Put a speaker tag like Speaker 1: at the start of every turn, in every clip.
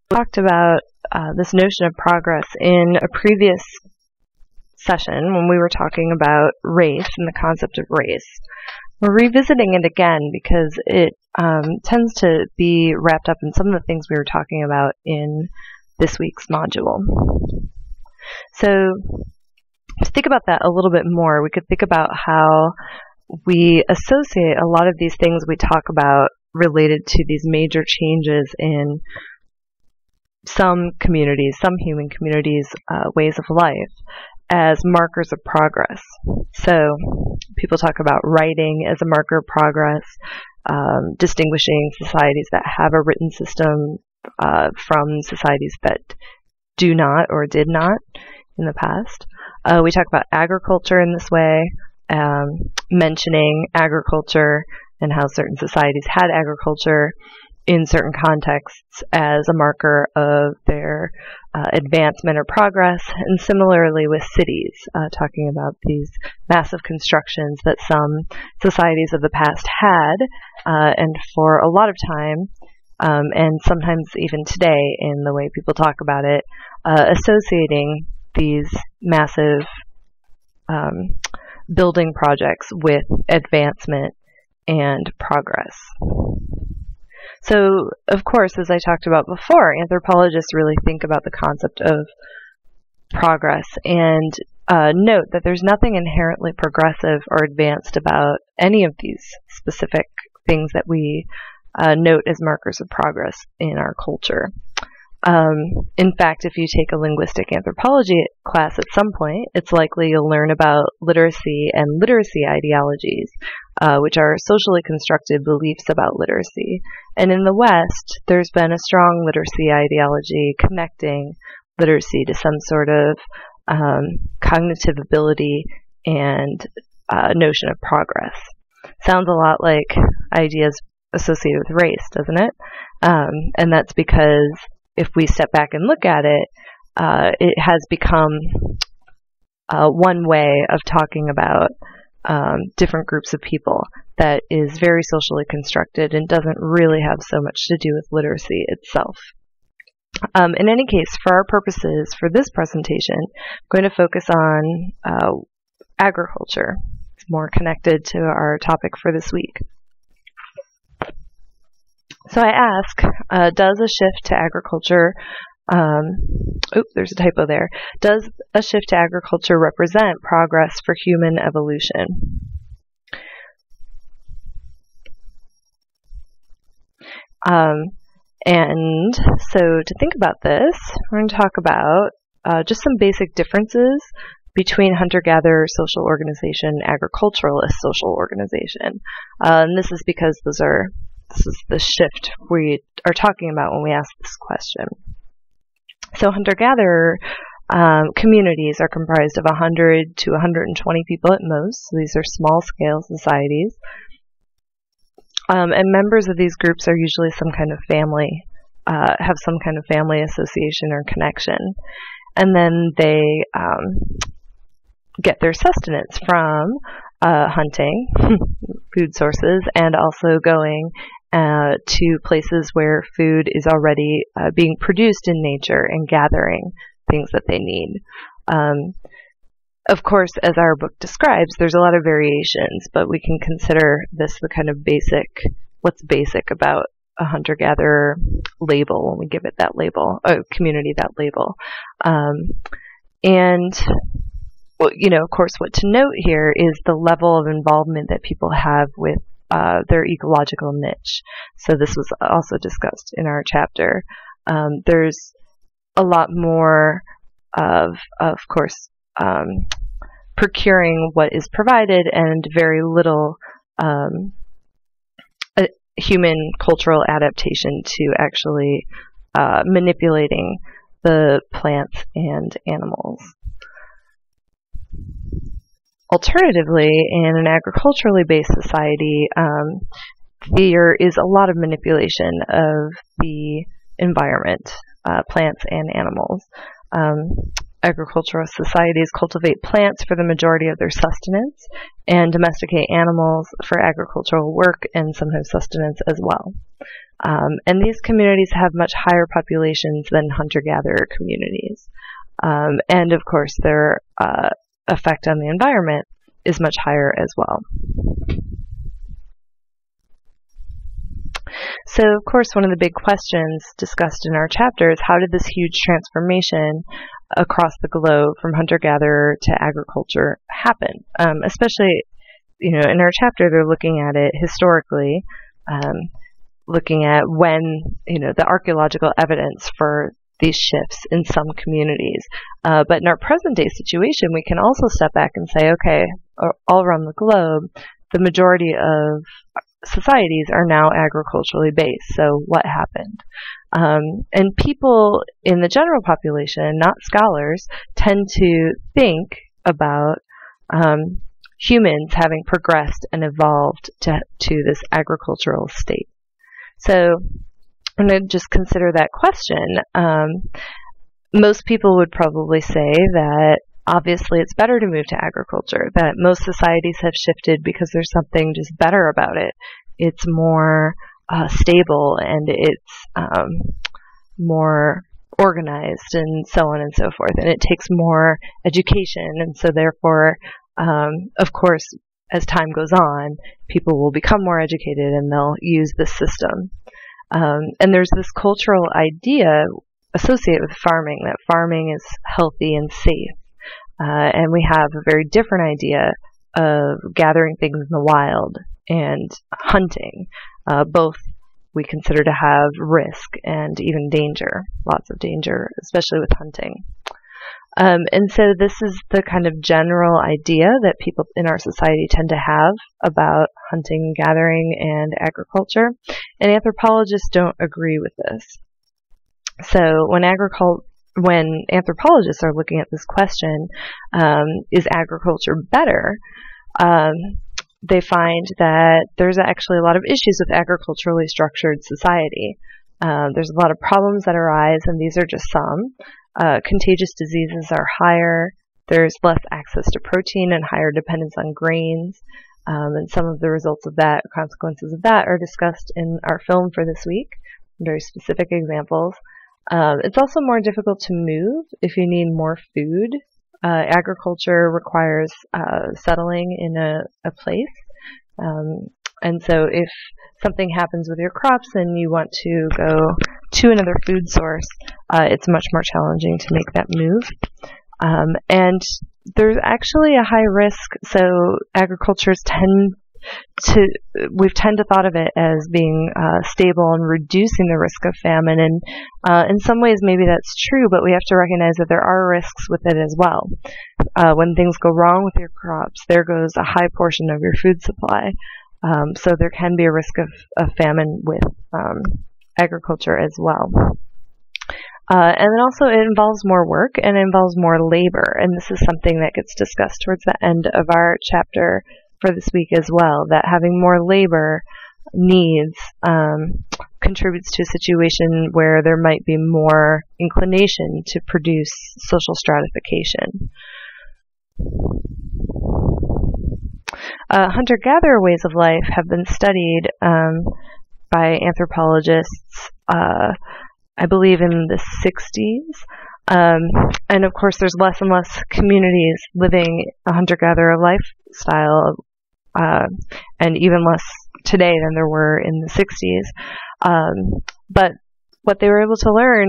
Speaker 1: Talked about this notion of progress in a previous session when we were talking about race and the concept of race. We're revisiting it again because it tends to be wrapped up in some of the things we were talking about in this week's module. So to think about that a little bit more, we could think about how we associate a lot of these things we talk about related to these major changes in some communities, some human communities' ways of life as markers of progress. So people talk about writing as a marker of progress, distinguishing societies that have a written system from societies that do not or did not in the past. We talk about agriculture in this way, mentioning agriculture and how certain societies had agriculture in certain contexts as a marker of their advancement or progress, and similarly with cities, talking about these massive constructions that some societies of the past had, and for a lot of time, and sometimes even today in the way people talk about it, associating these massive building projects with advancement and progress. So, of course, as I talked about before, anthropologists really think about the concept of progress and note that there's nothing inherently progressive or advanced about any of these specific things that we note as markers of progress in our culture. In fact, if you take a linguistic anthropology class at some point, it's likely you'll learn about literacy and literacy ideologies, which are socially constructed beliefs about literacy. And in the West, there's been a strong literacy ideology connecting literacy to some sort of cognitive ability and notion of progress. Sounds a lot like ideas associated with race, doesn't it? And that's because if we step back and look at it, it has become one way of talking about different groups of people that is very socially constructed and doesn't really have so much to do with literacy itself. In any case, for our purposes for this presentation, I'm going to focus on agriculture. It's more connected to our topic for this week. So I ask, does a shift to agriculture, there's a typo there. Does a shift to agriculture represent progress for human evolution? And so to think about this, we're going to talk about just some basic differences between hunter-gatherer social organization and agriculturalist social organization. And this is because this is the shift we are talking about when we ask this question. So hunter-gatherer communities are comprised of 100 to 120 people at most. So these are small-scale societies. And members of these groups are usually some kind of family, have some kind of family association or connection. And then they get their sustenance from hunting, food sources, and also going to places where food is already being produced in nature and gathering things that they need. Of course, as our book describes, there's a lot of variations, but we can consider this the kind of what's basic about a hunter-gatherer label when we give it that label, a community that label. And well, of course, what to note here is the level of involvement that people have with their ecological niche. So this was also discussed in our chapter. There's a lot more of course, procuring what is provided and very little human cultural adaptation to actually manipulating the plants and animals. Alternatively, in an agriculturally based society, there is a lot of manipulation of the environment, plants and animals. agricultural societies cultivate plants for the majority of their sustenance and domesticate animals for agricultural work and sometimes sustenance as well. And these communities have much higher populations than hunter-gatherer communities. And of course, their effect on the environment is much higher as well. So, of course, one of the big questions discussed in our chapter is how did this huge transformation across the globe from hunter-gatherer to agriculture happen? Especially, in our chapter, they're looking at it historically, looking at when, the archaeological evidence for these shifts in some communities. But in our present-day situation, we can also step back and say, okay, all around the globe, the majority of societies are now agriculturally based. So what happened? And people in the general population, not scholars, tend to think about humans having progressed and evolved to this agricultural state. So I'm going to just consider that question. Most people would probably say that obviously it's better to move to agriculture, that most societies have shifted because there's something just better about it. It's more stable and it's more organized and so on and so forth. And it takes more education. And so therefore, of course, as time goes on, people will become more educated and they'll use this system. And there's this cultural idea associated with farming, that farming is healthy and safe. And we have a very different idea of gathering things in the wild and hunting. Both we consider to have risk and even danger, lots of danger, especially with hunting. And so this is the kind of general idea that people in our society tend to have about hunting, gathering, and agriculture. And anthropologists don't agree with this. So when anthropologists are looking at this question, is agriculture better? They find that there's actually a lot of issues with agriculturally structured society. There's a lot of problems that arise, and these are just some. Contagious diseases are higher. There's less access to protein and higher dependence on grains. And some of the results of that, or consequences of that, are discussed in our film for this week. Very specific examples. It's also more difficult to move if you need more food. Agriculture requires settling in a place. And so if something happens with your crops and you want to go to another food source, it's much more challenging to make that move. And there's actually a high risk. So agricultures we've tend to thought of it as being stable and reducing the risk of famine. And in some ways, maybe that's true, but we have to recognize that there are risks with it as well. When things go wrong with your crops, there goes a high portion of your food supply. So there can be a risk of famine with agriculture as well. And then also it involves more work and it involves more labor. And this is something that gets discussed towards the end of our chapter for this week as well, that having more labor needs contributes to a situation where there might be more inclination to produce social stratification. Hunter-gatherer ways of life have been studied by anthropologists, I believe in the 60s. And of course, there's less and less communities living a hunter-gatherer lifestyle, and even less today than there were in the 60s. But what they were able to learn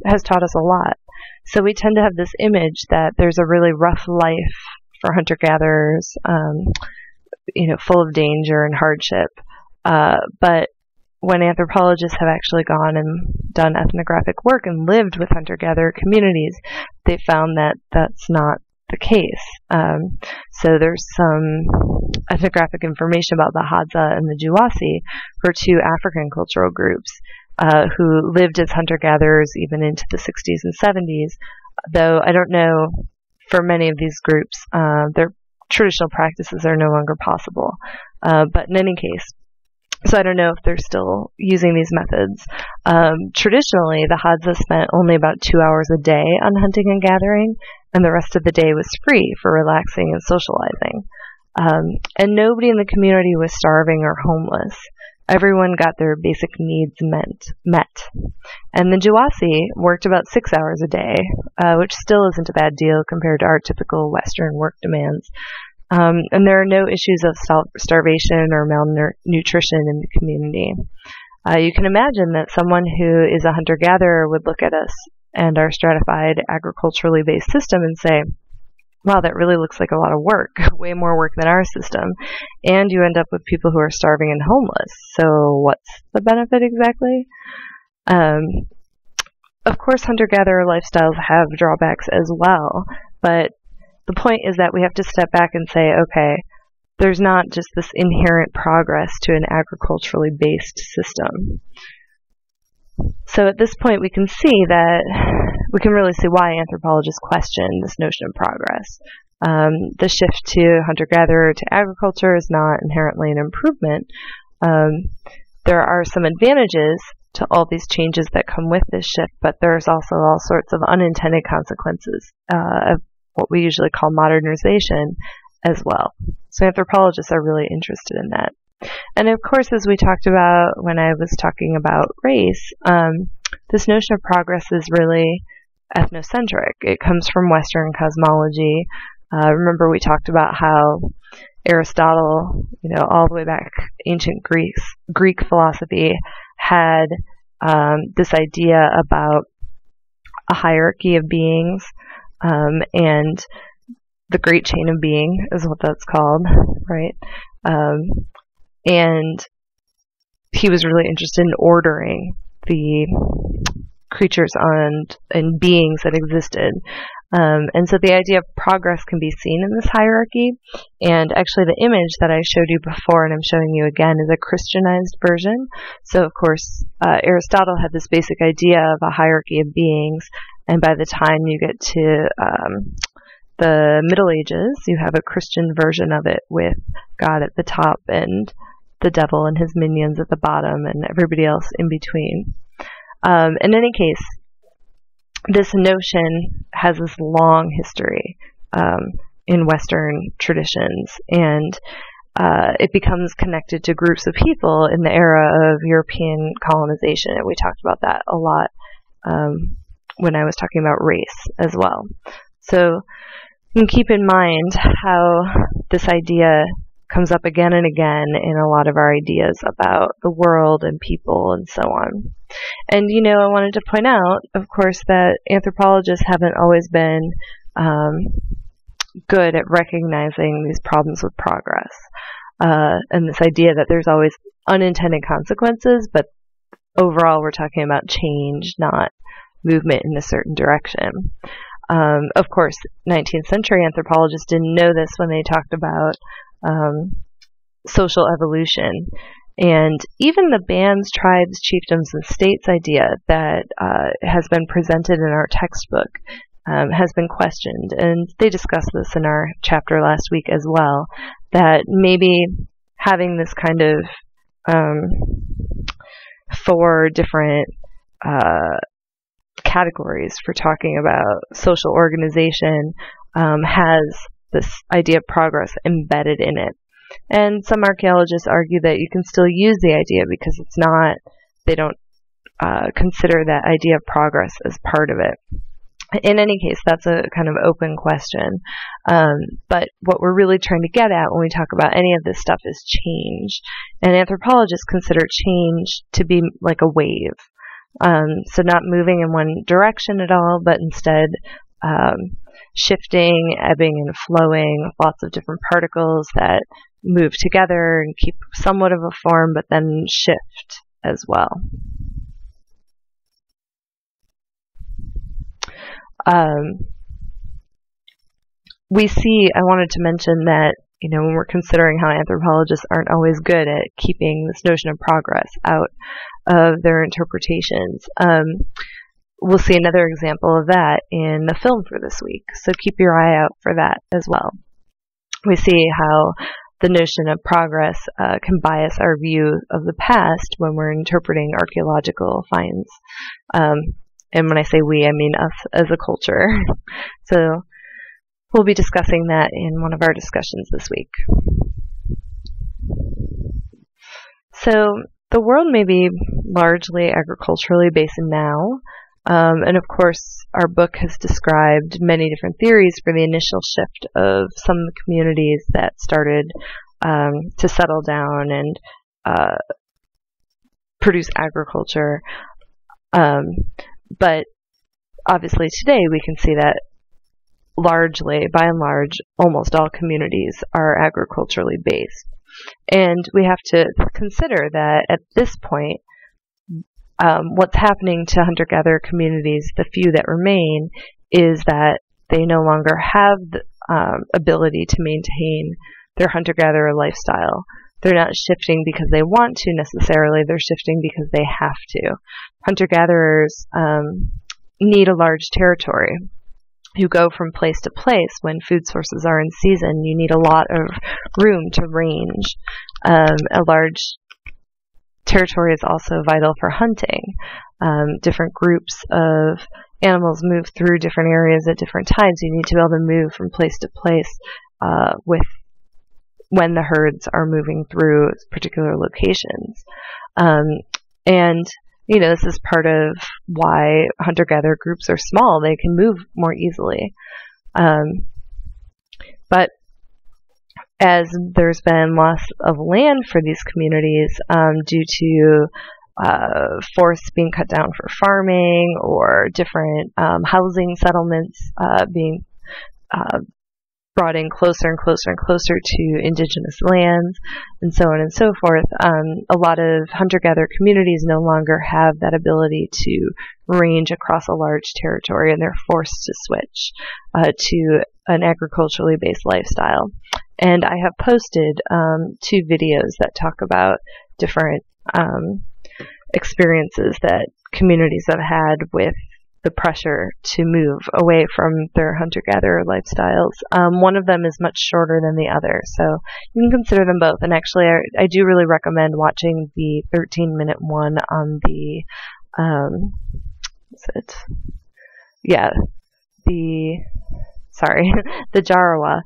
Speaker 1: has taught us a lot. So we tend to have this image that there's a really rough life for hunter-gatherers, full of danger and hardship. But when anthropologists have actually gone and done ethnographic work and lived with hunter-gatherer communities, they found that that's not the case. So there's some ethnographic information about the Hadza and the Juwasi, who are two African cultural groups who lived as hunter-gatherers even into the 60s and 70s, though I don't know, for many of these groups, their traditional practices are no longer possible. But in any case, so I don't know if they're still using these methods. Traditionally, the Hadza spent only about 2 hours a day on hunting and gathering, and the rest of the day was free for relaxing and socializing. And nobody in the community was starving or homeless. Everyone got their basic needs met. And the Jawasi worked about 6 hours a day, which still isn't a bad deal compared to our typical Western work demands. And there are no issues of starvation or malnutrition in the community. You can imagine that someone who is a hunter-gatherer would look at us and our stratified, agriculturally based system and say, wow, that really looks like a lot of work, way more work than our system. And you end up with people who are starving and homeless. So what's the benefit exactly? Of course, hunter-gatherer lifestyles have drawbacks as well, but the point is that we have to step back and say, okay, there's not just this inherent progress to an agriculturally based system. So at this point, we can really see why anthropologists question this notion of progress. The shift to hunter-gatherer to agriculture is not inherently an improvement. There are some advantages to all these changes that come with this shift, but there's also all sorts of unintended consequences of what we usually call modernization as well. So anthropologists are really interested in that. And of course, as we talked about when I was talking about race, this notion of progress is really ethnocentric. It comes from Western cosmology. Remember we talked about how Aristotle, all the way back, ancient Greek philosophy had this idea about a hierarchy of beings, and the great chain of being is what that's called, right? And he was really interested in ordering the creatures and beings that existed. And so the idea of progress can be seen in this hierarchy. And actually the image that I showed you before and I'm showing you again is a Christianized version. So of course, Aristotle had this basic idea of a hierarchy of beings. And by the time you get to the Middle Ages, you have a Christian version of it with God at the top and the devil and his minions at the bottom and everybody else in between. In any case, this notion has this long history in Western traditions, and it becomes connected to groups of people in the era of European colonization, and we talked about that a lot when I was talking about race as well. So you can keep in mind how this idea comes up again and again in a lot of our ideas about the world and people and so on. And, I wanted to point out, of course, that anthropologists haven't always been good at recognizing these problems with progress. And this idea that there's always unintended consequences, but overall we're talking about change, not movement in a certain direction. Of course, 19th century anthropologists didn't know this when they talked about social evolution. And even the bands, tribes, chiefdoms, and states idea that has been presented in our textbook has been questioned. And they discussed this in our chapter last week as well, that maybe having this kind of 4 different categories for talking about social organization has this idea of progress embedded in it. And some archaeologists argue that you can still use the idea because they don't consider that idea of progress as part of it. In any case, that's a kind of open question. But what we're really trying to get at when we talk about any of this stuff is change. And anthropologists consider change to be like a wave. So not moving in one direction at all, but instead shifting, ebbing, and flowing, lots of different particles that move together and keep somewhat of a form, but then shift as well. I wanted to mention that, when we're considering how anthropologists aren't always good at keeping this notion of progress out of their interpretations, we'll see another example of that in the film for this week. So keep your eye out for that as well. We see how the notion of progress can bias our view of the past when we're interpreting archaeological finds. And when I say we, I mean us as a culture. So we'll be discussing that in one of our discussions this week. So the world may be largely agriculturally based now, and of course our book has described many different theories for the initial shift of some of the communities that started to settle down and produce agriculture. But obviously today we can see that largely, by and large, almost all communities are agriculturally based. And we have to consider that at this point, what's happening to hunter-gatherer communities, the few that remain, is that they no longer have the ability to maintain their hunter-gatherer lifestyle. They're not shifting because they want to necessarily, they're shifting because they have to. Hunter-gatherers need a large territory. You go from place to place when food sources are in season. You need a lot of room to range. A large territory is also vital for hunting. Different groups of animals move through different areas at different times. You need to be able to move from place to place when the herds are moving through particular locations. And this is part of why hunter-gatherer groups are small. They can move more easily. But as there's been loss of land for these communities due to forests being cut down for farming or different housing settlements being brought in closer and closer and closer to indigenous lands, and so on and so forth, a lot of hunter-gatherer communities no longer have that ability to range across a large territory, and they're forced to switch to an agriculturally based lifestyle. And I have posted 2 videos that talk about different experiences that communities have had with the pressure to move away from their hunter-gatherer lifestyles. One of them is much shorter than the other, so you can consider them both. And actually, I do really recommend watching the 13-minute one on the, the Jarawa,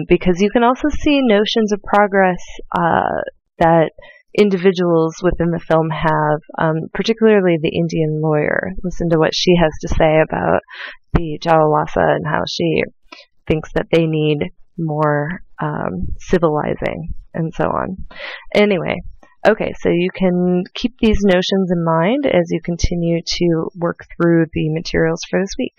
Speaker 1: because you can also see notions of progress that individuals within the film have, particularly the Indian lawyer. Listen to what she has to say about the Jawawasa and how she thinks that they need more civilizing and so on. Anyway, okay, so you can keep these notions in mind as you continue to work through the materials for this week.